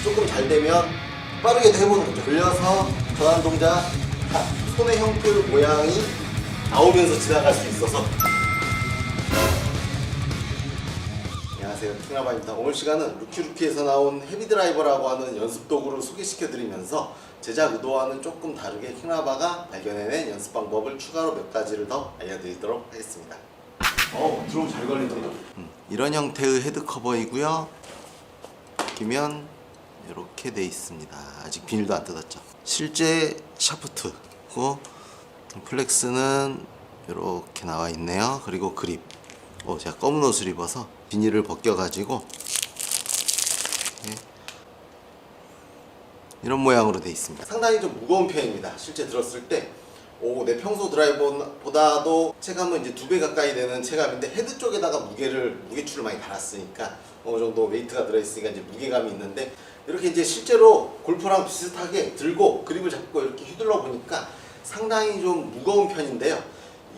조금 잘 되면 빠르게도 해보는 거죠. 돌려서 전환 동작, 손의 형태 모양이 나오면서 지나갈 수 있어서. 안녕하세요, 킹라바입니다. 오늘 시간은 루키루키에서 나온 헤비드라이버라고 하는 연습 도구를 소개시켜드리면서 제작 의도와는 조금 다르게 킹라바가 발견해낸 연습 방법을 추가로 몇 가지를 더 알려드리도록 하겠습니다. 드럼 잘 걸리네요. 이런 형태의 헤드 커버이고요. 끼면 이렇게 돼 있습니다. 아직 비닐도 안 뜯었죠. 실제 샤프트고 플렉스는 이렇게 나와 있네요. 그리고 그립. 제가 검은 옷을 입어서 비닐을 벗겨 가지고 이런 모양으로 돼 있습니다. 상당히 좀 무거운 편입니다. 실제 들었을 때 내 평소 드라이버보다도 체감은 이제 2배 가까이 되는 체감인데, 헤드 쪽에다가 무게추를 많이 달았으니까 어느 정도 웨이트가 들어있으니까 이제 무게감이 있는데, 이렇게 이제 실제로 골프랑 비슷하게 들고 그립을 잡고 이렇게 휘둘러 보니까 상당히 좀 무거운 편인데요.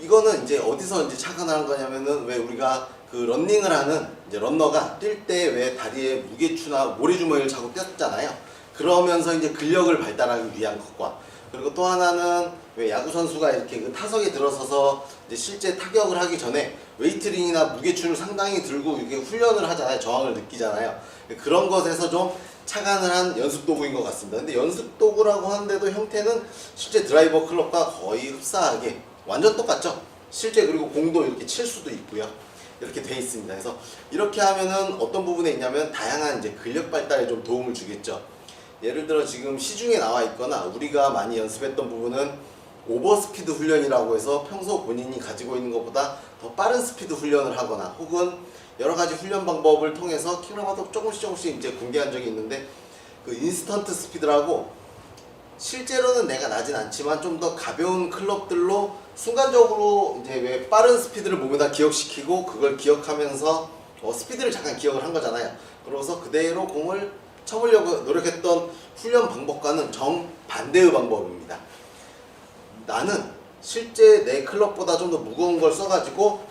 이거는 이제 어디서 이제 착안하는 거냐면은, 왜 우리가 그 런닝을 하는 이제 런너가 뛸 때 왜 다리에 무게추나 모래주머니를 차고 뛰었잖아요. 그러면서 이제 근력을 발달하기 위한 것과, 그리고 또 하나는 왜 야구 선수가 이렇게 그 타석에 들어서서 이제 실제 타격을 하기 전에 웨이트링이나 무게추를 상당히 들고 이렇게 훈련을 하잖아요. 저항을 느끼잖아요. 그런 것에서 좀 착안을 한 연습 도구인 것 같습니다. 근데 연습 도구라고 하는데도 형태는 실제 드라이버 클럽과 거의 흡사하게 완전 똑같죠. 실제 그리고 공도 이렇게 칠 수도 있고요. 이렇게 돼 있습니다. 그래서 이렇게 하면은 어떤 부분에 있냐면 다양한 이제 근력 발달에 좀 도움을 주겠죠. 예를 들어 지금 시중에 나와 있거나 우리가 많이 연습했던 부분은 오버스피드 훈련이라고 해서 평소 본인이 가지고 있는 것보다 더 빠른 스피드 훈련을 하거나, 혹은 여러 가지 훈련 방법을 통해서 킹라바도 조금씩 이제 공개한 적이 있는데, 그 인스턴트 스피드라고 실제로는 내가 나진 않지만 좀 더 가벼운 클럽들로 순간적으로 이제 왜 빠른 스피드를 몸에다 기억시키고 그걸 기억하면서 스피드를 잠깐 기억을 한 거잖아요. 그러고서 그대로 공을 쳐보려고 노력했던 훈련 방법과는 정반대의 방법입니다. 나는 실제 내 클럽보다 좀 더 무거운 걸 써가지고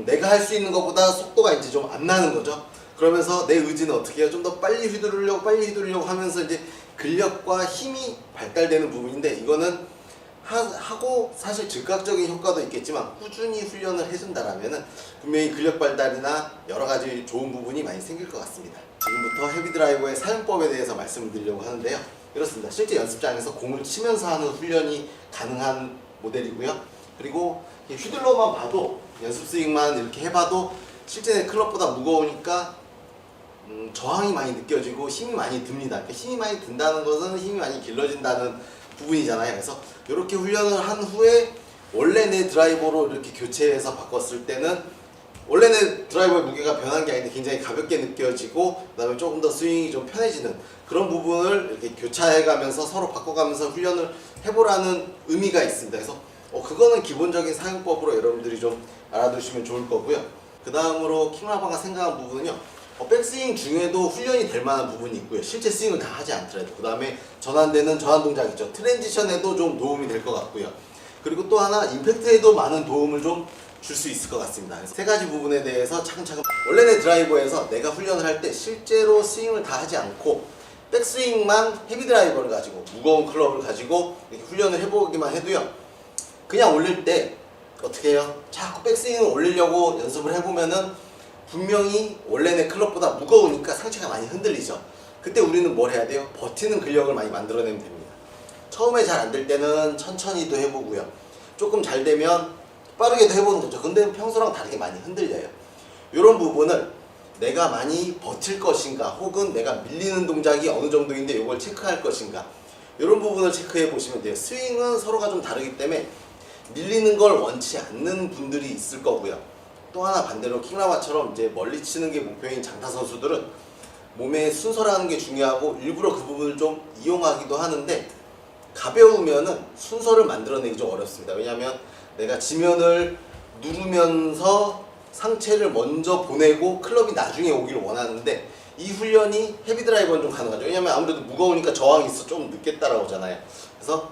내가 할 수 있는 것보다 속도가 이제 좀 안 나는 거죠. 그러면서 내 의지는 어떻게 해요? 좀 더 빨리 휘두르려고 하면서 이제 근력과 힘이 발달되는 부분인데, 이거는 하고 사실 즉각적인 효과도 있겠지만 꾸준히 훈련을 해준다라면은 분명히 근력 발달이나 여러 가지 좋은 부분이 많이 생길 것 같습니다. 지금부터 헤비드라이버의 사용법에 대해서 말씀을 드리려고 하는데요. 이렇습니다. 실제 연습장에서 공을 치면서 하는 훈련이 가능한 모델이고요. 그리고 휘둘러만 봐도, 연습 스윙만 이렇게 해봐도 실제 내 클럽보다 무거우니까 저항이 많이 느껴지고 힘이 많이 듭니다. 힘이 많이 든다는 것은 힘이 많이 길러진다는 부분이잖아요. 그래서 이렇게 훈련을 한 후에 원래 내 드라이버로 이렇게 교체해서 바꿨을 때는 원래 내 드라이버의 무게가 변한 게 아닌데 굉장히 가볍게 느껴지고, 그 다음에 조금 더 스윙이 좀 편해지는 그런 부분을 이렇게 교차해가면서 서로 바꿔가면서 훈련을 해보라는 의미가 있습니다. 그래서 그거는 기본적인 사용법으로 여러분들이 좀 알아두시면 좋을 거고요. 그 다음으로 킹라바가 생각한 부분은요, 백스윙 중에도 훈련이 될 만한 부분이 있고요. 실제 스윙을 다 하지 않더라도 그 다음에 전환되는 전환 동작 있죠. 트랜지션에도 좀 도움이 될 것 같고요. 그리고 또 하나, 임팩트에도 많은 도움을 좀 줄 수 있을 것 같습니다. 그래서 세 가지 부분에 대해서 차근차근, 원래 내 드라이버에서 내가 훈련을 할 때 실제로 스윙을 다 하지 않고 백스윙만 헤비드라이버를 가지고, 무거운 클럽을 가지고 이렇게 훈련을 해보기만 해도요, 그냥 올릴 때 어떻게 해요? 자꾸 백스윙을 올리려고 연습을 해보면은 분명히 원래 내 클럽보다 무거우니까 상체가 많이 흔들리죠. 그때 우리는 뭘 해야 돼요? 버티는 근력을 많이 만들어내면 됩니다. 처음에 잘 안 될 때는 천천히도 해보고요. 조금 잘 되면 빠르게도 해보는 거죠. 근데 평소랑 다르게 많이 흔들려요. 이런 부분을 내가 많이 버틸 것인가, 혹은 내가 밀리는 동작이 어느 정도인데 이걸 체크할 것인가, 이런 부분을 체크해 보시면 돼요. 스윙은 서로가 좀 다르기 때문에 밀리는 걸 원치 않는 분들이 있을 거고요. 또 하나 반대로 킹라바처럼 이제 멀리 치는 게 목표인 장타 선수들은 몸의 순서라는 게 중요하고 일부러 그 부분을 좀 이용하기도 하는데, 가벼우면은 순서를 만들어내기 좀 어렵습니다. 왜냐하면 내가 지면을 누르면서 상체를 먼저 보내고 클럽이 나중에 오기를 원하는데, 이 훈련이 헤비드라이버는 좀 가능하죠. 왜냐면 아무래도 무거우니까 저항이 있어 좀 늦게 따라오잖아요. 그래서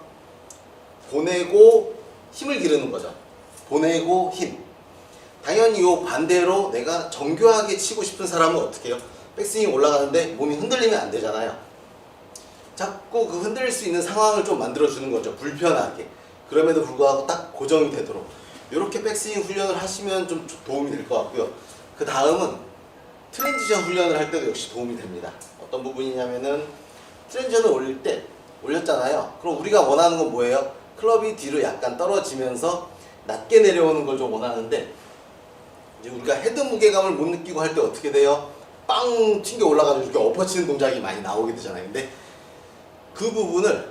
보내고 힘을 기르는 거죠. 보내고 힘. 당연히 요 반대로 내가 정교하게 치고 싶은 사람은 어떻게 해요? 백스윙 올라가는데 몸이 흔들리면 안 되잖아요. 자꾸 그 흔들릴 수 있는 상황을 좀 만들어주는 거죠. 불편하게. 그럼에도 불구하고 딱 고정이 되도록. 이렇게 백스윙 훈련을 하시면 좀 도움이 될 것 같고요. 그 다음은 트랜지션 훈련을 할 때도 역시 도움이 됩니다. 어떤 부분이냐면은 트랜지션을 올릴 때 올렸잖아요. 그럼 우리가 원하는 건 뭐예요? 클럽이 뒤로 약간 떨어지면서 낮게 내려오는 걸 좀 원하는데, 이제 우리가 헤드 무게감을 못 느끼고 할 때 어떻게 돼요? 빵 튕겨 올라가지고 이렇게 엎어치는 동작이 많이 나오게 되잖아요. 근데 그 부분을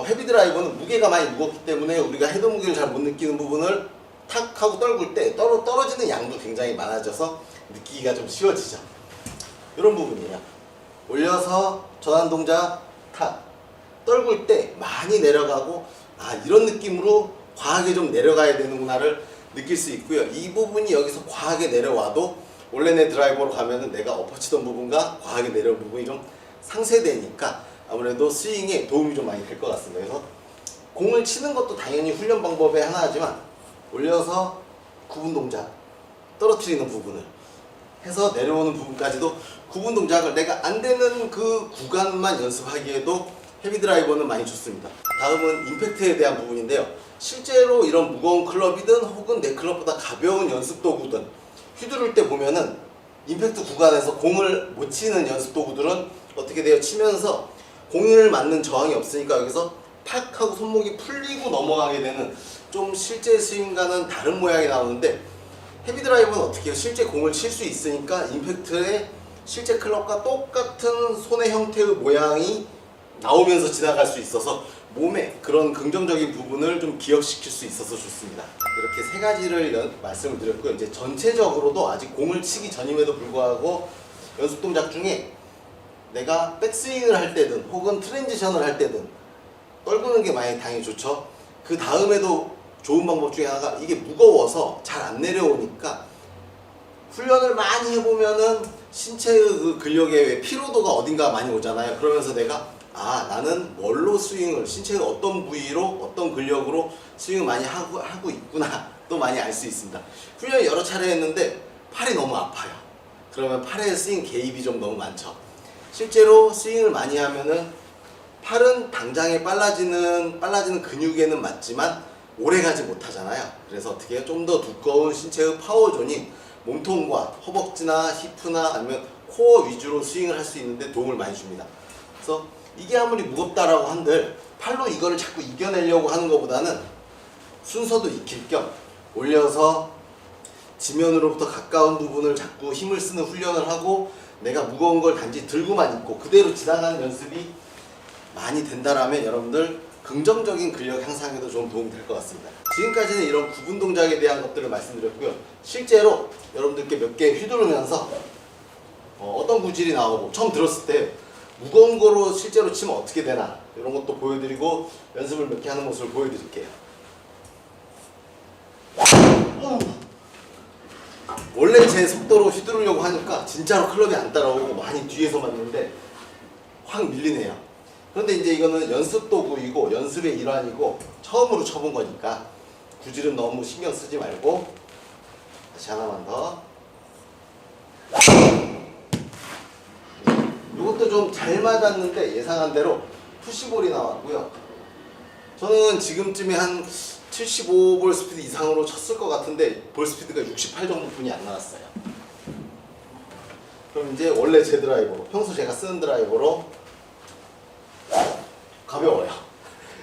헤비 드라이버는 무게가 많이 무겁기 때문에 우리가 헤드 무게를 잘 못 느끼는 부분을 탁 하고 떨굴 때 떨어지는 양도 굉장히 많아져서 느끼기가 좀 쉬워지죠. 이런 부분이에요. 올려서 전환 동작 탁 떨굴 때 많이 내려가고, 아 이런 느낌으로 과하게 좀 내려가야 되는구나를 느낄 수 있고요. 이 부분이 여기서 과하게 내려와도 원래 내 드라이버로 가면은 내가 엎어치던 부분과 과하게 내려온 부분이 좀 상쇄되니까 아무래도 스윙에 도움이 좀 많이 될 것 같습니다. 그래서 공을 치는 것도 당연히 훈련 방법의 하나지만 올려서 구분 동작, 떨어뜨리는 부분을 해서 내려오는 부분까지도 구분 동작을 내가 안 되는 그 구간만 연습하기에도 헤비 드라이버는 많이 좋습니다. 다음은 임팩트에 대한 부분인데요. 실제로 이런 무거운 클럽이든 혹은 내 클럽보다 가벼운 연습 도구든 휘두를 때 보면은 임팩트 구간에서 공을 못 치는 연습 도구들은 어떻게 돼요? 치면서 공을 맞는 저항이 없으니까 여기서 팍 하고 손목이 풀리고 넘어가게 되는 좀 실제 스윙과는 다른 모양이 나오는데, 헤비 드라이버는 어떻게 해요? 실제 공을 칠 수 있으니까 임팩트에 실제 클럽과 똑같은 손의 형태의 모양이 나오면서 지나갈 수 있어서 몸에 그런 긍정적인 부분을 좀 기억시킬 수 있어서 좋습니다. 이렇게 세 가지를 말씀을 드렸고요. 이제 전체적으로도 아직 공을 치기 전임에도 불구하고 연습 동작 중에 내가 백스윙을 할 때든 혹은 트랜지션을 할 때든 떨구는 게 많이 당연히 좋죠. 그 다음에도 좋은 방법 중에 하나가, 이게 무거워서 잘 안 내려오니까 훈련을 많이 해보면은 신체의 그 근력의 피로도가 어딘가 많이 오잖아요. 그러면서 내가 나는 뭘로 스윙을, 신체의 어떤 부위로 어떤 근력으로 스윙을 많이 하고 있구나 또 많이 알 수 있습니다. 훈련을 여러 차례 했는데 팔이 너무 아파요. 그러면 팔에 스윙 개입이 좀 너무 많죠. 실제로 스윙을 많이 하면은 팔은 당장에 빨라지는 근육에는 맞지만 오래가지 못하잖아요. 그래서 어떻게 해요? 좀 더 두꺼운 신체의 파워존인 몸통과 허벅지나 히프나 아니면 코어 위주로 스윙을 할 수 있는데 도움을 많이 줍니다. 그래서 이게 아무리 무겁다라고 한들 팔로 이거를 자꾸 이겨내려고 하는 것보다는 순서도 익힐 겸 올려서 지면으로부터 가까운 부분을 자꾸 힘을 쓰는 훈련을 하고, 내가 무거운 걸 단지 들고만 있고 그대로 지나가는 연습이 많이 된다라면 여러분들 긍정적인 근력 향상에도 좀 도움이 될 것 같습니다. 지금까지는 이런 구분 동작에 대한 것들을 말씀드렸고요. 실제로 여러분들께 몇 개 휘두르면서 어떤 구질이 나오고 처음 들었을 때 무거운 거로 실제로 치면 어떻게 되나 이런 것도 보여드리고 연습을 몇 개 하는 모습을 보여드릴게요. 원래 제 속도로 휘두르려고 하니까 진짜로 클럽이 안 따라오고 많이 뒤에서 맞는데 확 밀리네요. 그런데 이제 이거는 연습 도구이고 연습의 일환이고 처음으로 쳐본 거니까 구질은 너무 신경 쓰지 말고 다시 하나만 더. 이것도 좀 잘 맞았는데 예상한 대로 푸시볼이 나왔고요. 저는 지금쯤에 한 75볼 스피드 이상으로 쳤을 것 같은데 볼 스피드가 68 정도뿐이 안 나왔어요. 그럼 이제 원래 제 드라이버로, 평소 제가 쓰는 드라이버로 가벼워요.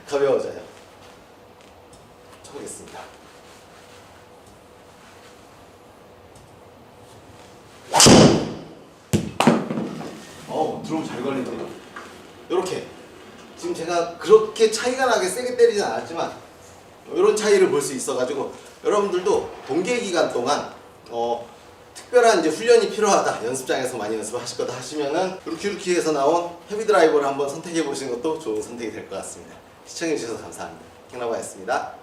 가벼워져요. 쳐보겠습니다. 드럼 잘 걸리네요. 이렇게 지금 제가 그렇게 차이가 나게 세게 때리진 않았지만 이런 차이를 볼 수 있어가지고 여러분들도 동계 기간 동안 특별한 이제 훈련이 필요하다, 연습장에서 많이 연습하실 거다 하시면은 루키루키에서 나온 헤비 드라이버를 한번 선택해 보시는 것도 좋은 선택이 될 것 같습니다. 시청해 주셔서 감사합니다. 킹라바였습니다.